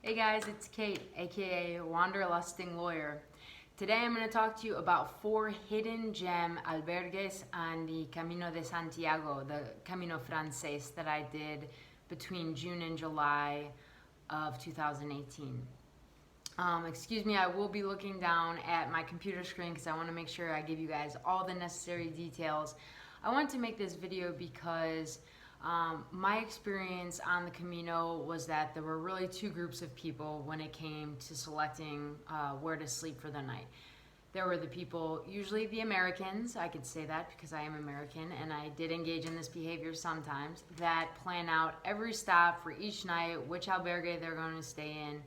Hey guys, it's Kate, aka Wanderlusting Lawyer. Today I'm going to talk to you about 4 hidden gem albergues on the Camino de Santiago, the Camino Francés that I did between June and July of 2018. Excuse me, I will be looking down at my computer screen because I want to make sure I give you guys all the necessary details. I wanted to make this video because my experience on the Camino was that there were really 2 groups of people when it came to selecting where to sleep for the night. There were the people, usually the Americans, I could say that because I am American and I did engage in this behavior sometimes, that plan out every stop for each night, which albergue they're going to stay in,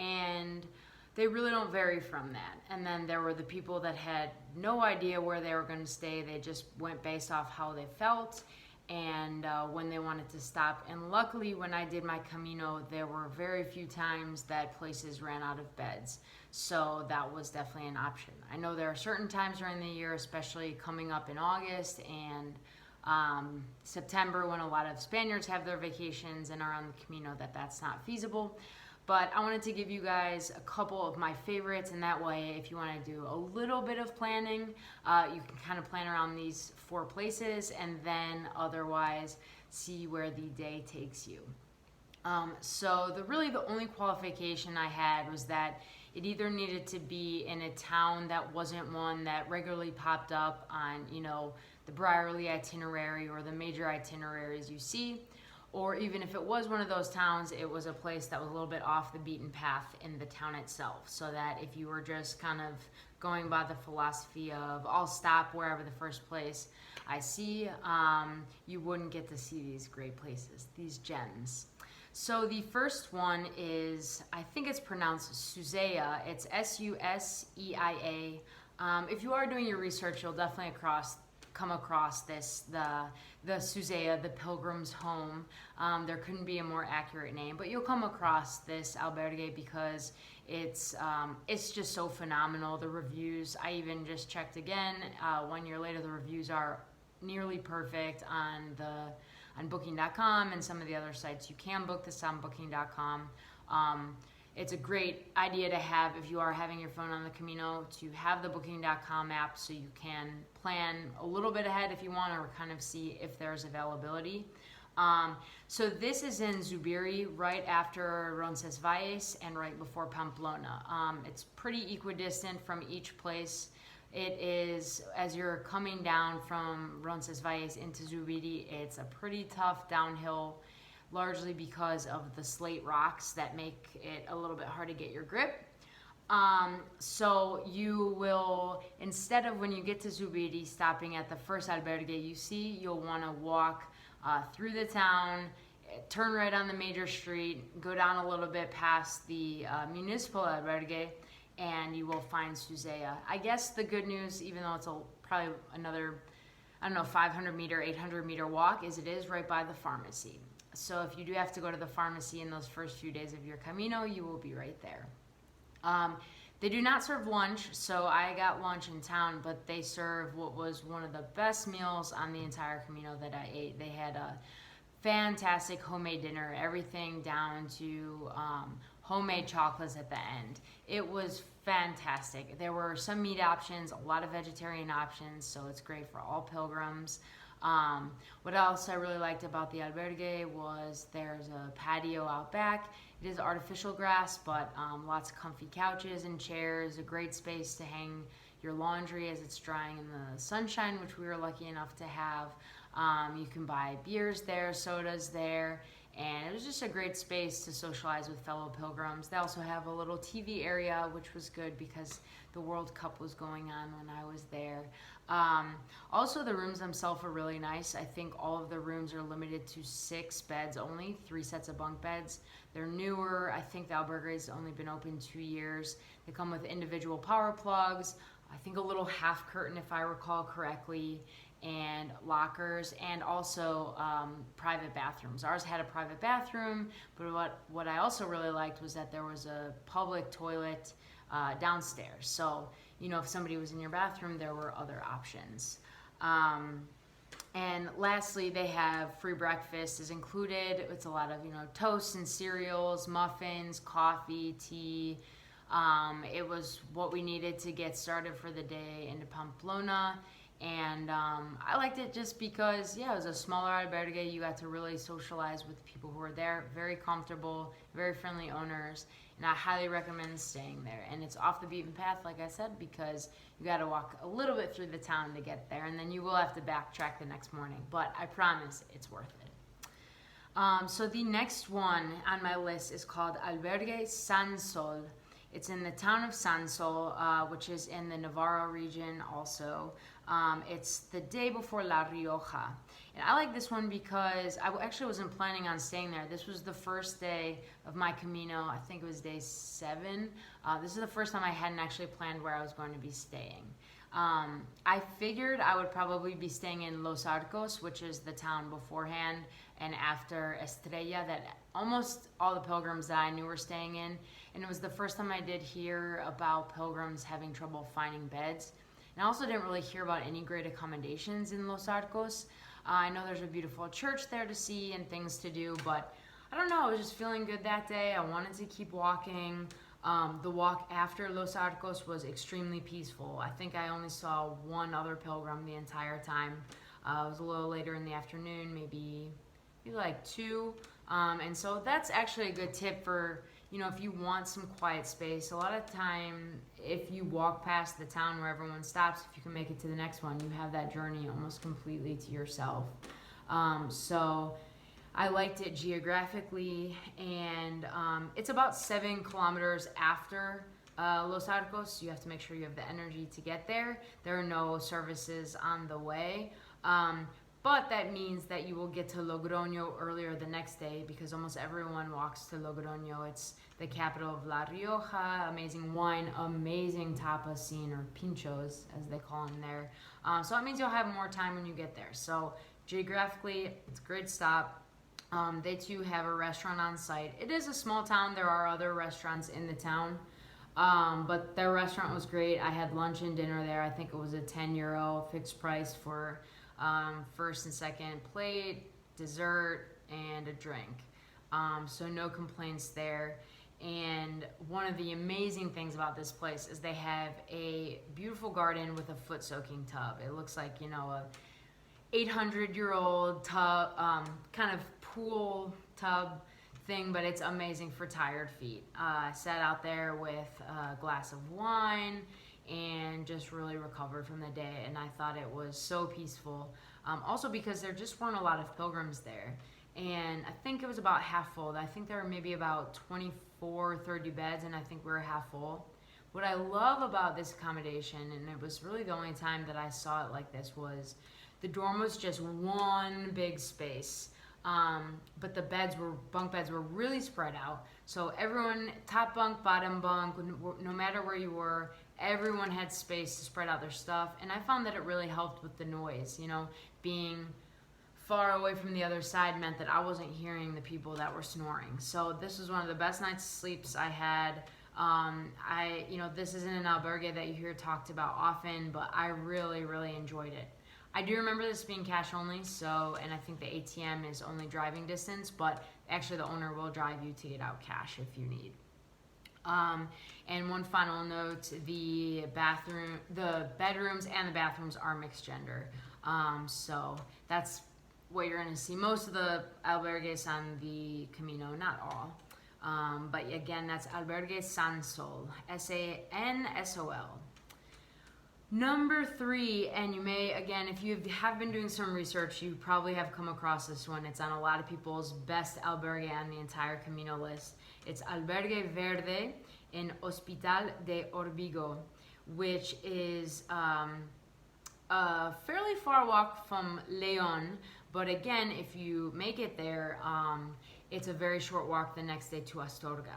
and they really don't vary from that. And then there were the people that had no idea where they were going to stay, they just went based off how they felt and when they wanted to stop. And luckily, when I did my Camino, there were very few times that places ran out of beds. So that was definitely an option. I know there are certain times during the year, especially coming up in August and September, when a lot of Spaniards have their vacations and are on the Camino, that's not feasible. But I wanted to give you guys a couple of my favorites, and that way, if you want to do a little bit of planning, you can kind of plan around these 4 places and then otherwise see where the day takes you. So the only qualification I had was that it either needed to be in a town that wasn't one that regularly popped up on, the Brierly itinerary or the major itineraries you see, or even if it was one of those towns, it was a place that was a little bit off the beaten path in the town itself, so that if you were just kind of going by the philosophy of I'll stop wherever the first place I see, you wouldn't get to see these great places, these gems. So the first one is, I think it's pronounced Suseia. It's Suseia. If you are doing your research, you'll definitely come across this, the Suseia, the pilgrim's home. There couldn't be a more accurate name, but you'll come across this albergue because it's just so phenomenal. The reviews, I even just checked again 1 year later, the reviews are nearly perfect on booking.com and some of the other sites. You can book this on booking.com. It's a great idea to have if you are having your phone on the Camino, to have the booking.com app so you can plan a little bit ahead if you want, or kind of see if there's availability. So this is in Zubiri, right after Roncesvalles and right before Pamplona. It's pretty equidistant from each place. It is, as you're coming down from Roncesvalles into Zubiri, it's a pretty tough downhill, largely because of the slate rocks that make it a little bit hard to get your grip. So you will, instead of when you get to Zubiri stopping at the first albergue you see, you'll want to walk through the town, turn right on the major street, go down a little bit past the municipal albergue, and you will find Suseia. I guess the good news, even though it's probably another, 500 meter, 800 meter walk, is it is right by the pharmacy. So if you do have to go to the pharmacy in those first few days of your Camino, you will be right there. They do not serve lunch, so I got lunch in town, but they serve what was one of the best meals on the entire Camino that I ate. They had a fantastic homemade dinner, everything down to homemade chocolates at the end. It was fantastic. There were some meat options, a lot of vegetarian options, so it's great for all pilgrims. What else I really liked about the albergue was there's a patio out back. It is artificial grass, but lots of comfy couches and chairs, a great space to hang your laundry as it's drying in the sunshine, which we were lucky enough to have. You can buy beers there, sodas there, and it was just a great space to socialize with fellow pilgrims. They also have a little TV area, which was good because the World Cup was going on when I was there. Also, the rooms themselves are really nice. I think all of the rooms are limited to 6 beds only, 3 sets of bunk beds. They're newer. I think the albergue has only been open 2 years. They come with individual power plugs, I think a little half curtain if I recall correctly, and lockers, and also private bathrooms. Ours had a private bathroom, but what I also really liked was that there was a public toilet downstairs. So, if somebody was in your bathroom, there were other options. And lastly, they have free breakfast is included. It's a lot of, toasts and cereals, muffins, coffee, tea. It was what we needed to get started for the day into Pamplona. And I liked it just because, it was a smaller albergue. You got to really socialize with the people who were there. Very comfortable, very friendly owners. And I highly recommend staying there. And it's off the beaten path, like I said, because you got to walk a little bit through the town to get there. And then you will have to backtrack the next morning. But I promise it's worth it. So the next one on my list is called Albergue Sansol. It's in the town of Sansol, which is in the Navarro region also. It's the day before La Rioja. And I like this one because I actually wasn't planning on staying there. This was the first day of my Camino. I think it was day 7. This is the first time I hadn't actually planned where I was going to be staying. I figured I would probably be staying in Los Arcos, which is the town beforehand and after Estrella that almost all the pilgrims that I knew were staying in. And it was the first time I did hear about pilgrims having trouble finding beds. And I also didn't really hear about any great accommodations in Los Arcos. I know there's a beautiful church there to see and things to do, but I don't know, I was just feeling good that day. I wanted to keep walking. The walk after Los Arcos was extremely peaceful. I think I only saw one other pilgrim the entire time. It was a little later in the afternoon, maybe like 2. And so that's actually a good tip for, if you want some quiet space. A lot of time, if you walk past the town where everyone stops, if you can make it to the next one, you have that journey almost completely to yourself. So I liked it geographically, and it's about 7 kilometers after Los Arcos. You have to make sure you have the energy to get there. There are no services on the way. But that means that you will get to Logroño earlier the next day because almost everyone walks to Logroño. It's the capital of La Rioja, amazing wine, amazing tapas scene, or pinchos as they call them there. So it means you'll have more time when you get there. So geographically, it's a great stop. They too have a restaurant on site. It is a small town. There are other restaurants in the town. But their restaurant was great. I had lunch and dinner there. I think it was a €10 fixed price for first and second plate, dessert, and a drink. So no complaints there. And one of the amazing things about this place is they have a beautiful garden with a foot soaking tub. It looks like, a 800-year-old tub, kind of pool tub thing, but it's amazing for tired feet. I sat out there with a glass of wine and just really recovered from the day, and I thought it was so peaceful. Also because there just weren't a lot of pilgrims there, and I think it was about half full. I think there were maybe about 24, 30 beds, and I think we were half full. What I love about this accommodation, and it was really the only time that I saw it like this, was the dorm was just one big space. But the bunk beds were really spread out. So everyone, top bunk, bottom bunk, no matter where you were, everyone had space to spread out their stuff. And I found that it really helped with the noise. Being far away from the other side meant that I wasn't hearing the people that were snoring. So this was one of the best night's sleeps I had. This isn't an albergue that you hear talked about often, but I really, really enjoyed it. I do remember this being cash only, and I think the ATM is only driving distance, but actually the owner will drive you to get out cash if you need. And one final note, the bedrooms and the bathrooms are mixed gender. So that's what you're going to see. Most of the albergues on the Camino, not all. But again, that's Albergue Sansol, Sansol. Number 3, and you may, again, if you have been doing some research, you probably have come across this one. It's on a lot of people's best albergue on the entire Camino list. It's Albergue Verde in Hospital de Órbigo, which is a fairly far walk from León. But again, if you make it there, it's a very short walk the next day to Astorga.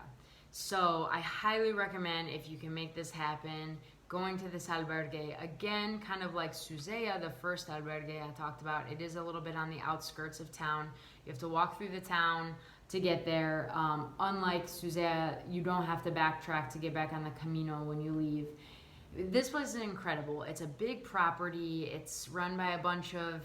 So I highly recommend, if you can make this happen, going to this albergue. Again, kind of like Suseia, the first albergue I talked about, it is a little bit on the outskirts of town. You have to walk through the town to get there. Unlike Suseia, you don't have to backtrack to get back on the Camino when you leave. This place is incredible. It's a big property. It's run by a bunch of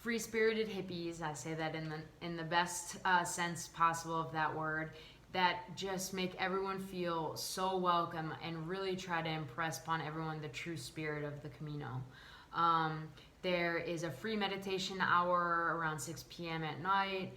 free-spirited hippies. I say that in the best sense possible of that word, that just make everyone feel so welcome and really try to impress upon everyone the true spirit of the Camino. There is a free meditation hour around 6 p.m. at night,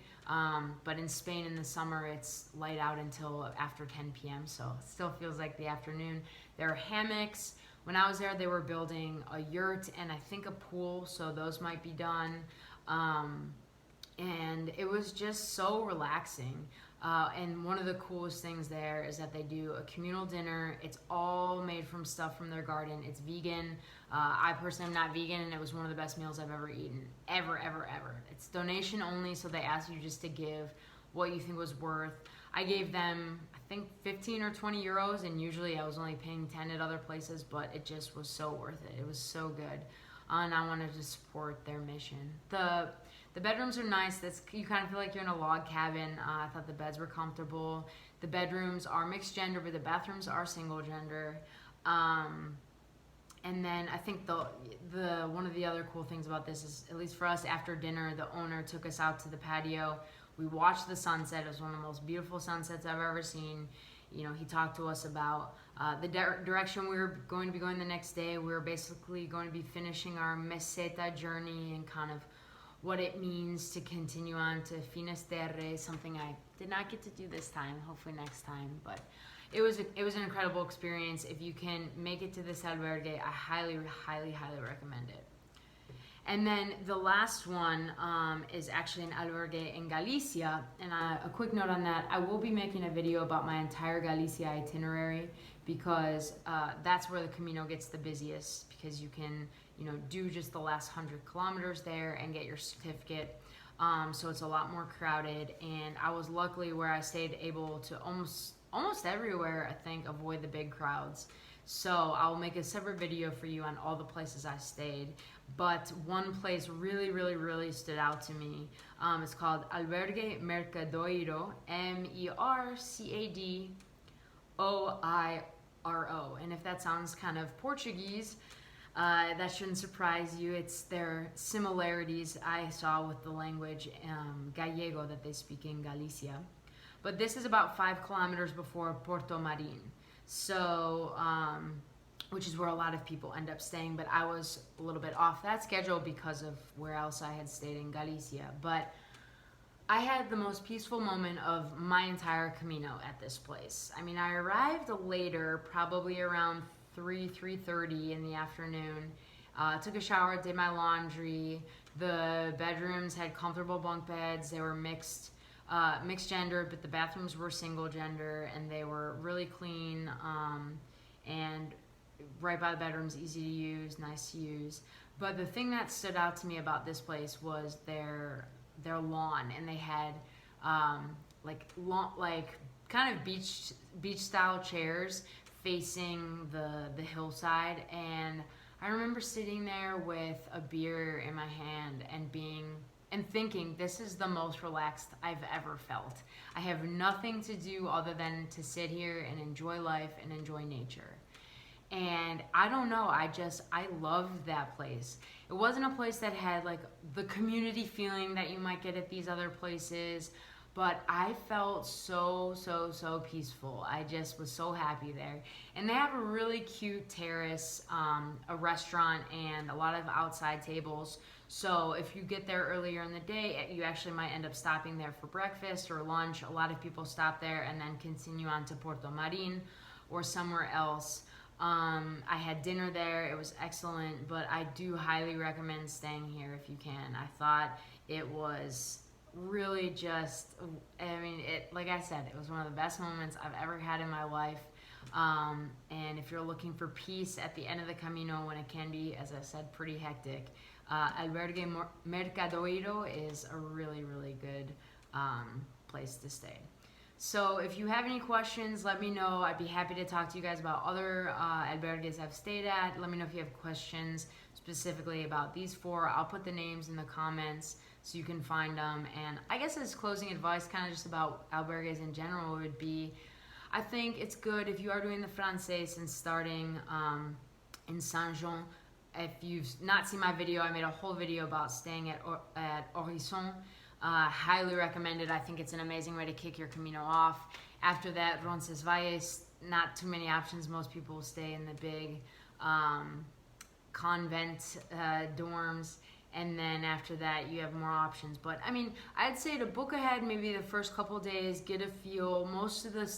but in Spain in the summer it's light out until after 10 p.m., so it still feels like the afternoon. There are hammocks. When I was there, they were building a yurt and I think a pool, so those might be done. And it was just so relaxing. And one of the coolest things there is that they do a communal dinner. It's all made from stuff from their garden. It's vegan. I personally am not vegan, and it was one of the best meals I've ever eaten. Ever, ever, ever. It's donation only, so they ask you just to give what you think was worth. I gave them, I think, 15 or 20 euros, and usually I was only paying 10 at other places, but it just was so worth it. It was so good. And I wanted to support their mission. The bedrooms are nice. You kind of feel like you're in a log cabin. I thought the beds were comfortable. The bedrooms are mixed gender, but the bathrooms are single gender. And then I think the one of the other cool things about this is, at least for us, after dinner, the owner took us out to the patio. We watched the sunset. It was one of the most beautiful sunsets I've ever seen. You know, he talked to us about the direction we were going to be going the next day. We were basically going to be finishing our meseta journey and kind of what it means to continue on to Finisterre, something I did not get to do this time, hopefully next time. But it was an incredible experience. If you can make it to this albergue, I highly, highly, highly recommend it. And then the last one is actually an albergue in Galicia. And a quick note on that, I will be making a video about my entire Galicia itinerary, because that's where the Camino gets the busiest, because you can, you know, do just the last 100 kilometers there and get your certificate. So it's a lot more crowded, and I was luckily where I stayed able to almost everywhere, I think, avoid the big crowds. So I'll make a separate video for you on all the places I stayed. But one place really, really, really stood out to me. It's called Albergue Mercadoiro, Mercadoiro. And if that sounds kind of Portuguese, that shouldn't surprise you. It's their similarities I saw with the language Gallego that they speak in Galicia. But this is about 5 kilometers before Porto Marín. So, which is where a lot of people end up staying, but I was a little bit off that schedule because of where else I had stayed in Galicia. But I had the most peaceful moment of my entire Camino at this place. I mean, I arrived later, probably around 3:30 in the afternoon. Took a shower, did my laundry. The bedrooms had comfortable bunk beds. They were mixed gender, but the bathrooms were single gender, and they were really clean, and right by the bedrooms, easy to use, nice to use. But the thing that stood out to me about this place was their lawn, and they had like kind of beach style chairs facing the hillside. And I remember sitting there with a beer in my hand and thinking, this is the most relaxed I've ever felt. I have nothing to do other than to sit here and enjoy life and enjoy nature. And I don't know, I loved that place. It wasn't a place that had like the community feeling that you might get at these other places, but I felt so peaceful. I just was so happy there. And they have a really cute terrace, a restaurant, and a lot of outside tables. So if you get there earlier in the day, you actually might end up stopping there for breakfast or lunch. A lot of people stop there and then continue on to Porto Marín or somewhere else. I had dinner there. It was excellent, but I do highly recommend staying here if you can. I thought it was really just, I mean, like I said, it was one of the best moments I've ever had in my life. And if you're looking for peace at the end of the Camino, when it can be, as I said, pretty hectic, Albergue Mercadoiro is a really, really good place to stay. So if you have any questions, let me know. I'd be happy to talk to you guys about other albergues I've stayed at. Let me know if you have questions specifically about these 4. I'll put the names in the comments so you can find them. And I guess as closing advice, kind of just about albergues in general, would be, I think it's good if you are doing the Francés and starting in Saint-Jean, if you've not seen my video, I made a whole video about staying at Horizon. Highly recommended. I think it's an amazing way to kick your Camino off. After that, Roncesvalles, not too many options. Most people stay in the big convent dorms, and then after that you have more options. But I mean, I'd say to book ahead maybe the first couple days, get a feel. Most of the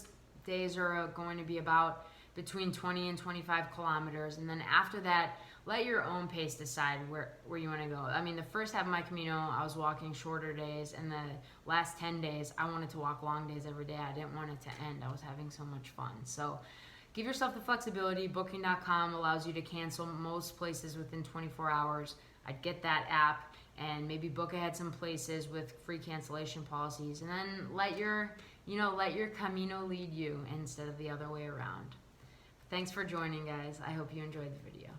days are going to be about between 20 and 25 kilometers, and then after that, let your own pace decide where you want to go. I mean, the first half of my Camino, I was walking shorter days, and the last 10 days, I wanted to walk long days every day. I didn't want it to end. I was having so much fun. So give yourself the flexibility. Booking.com allows you to cancel most places within 24 hours. I'd get that app and maybe book ahead some places with free cancellation policies, and then let your Camino lead you instead of the other way around. Thanks for joining, guys. I hope you enjoyed the video.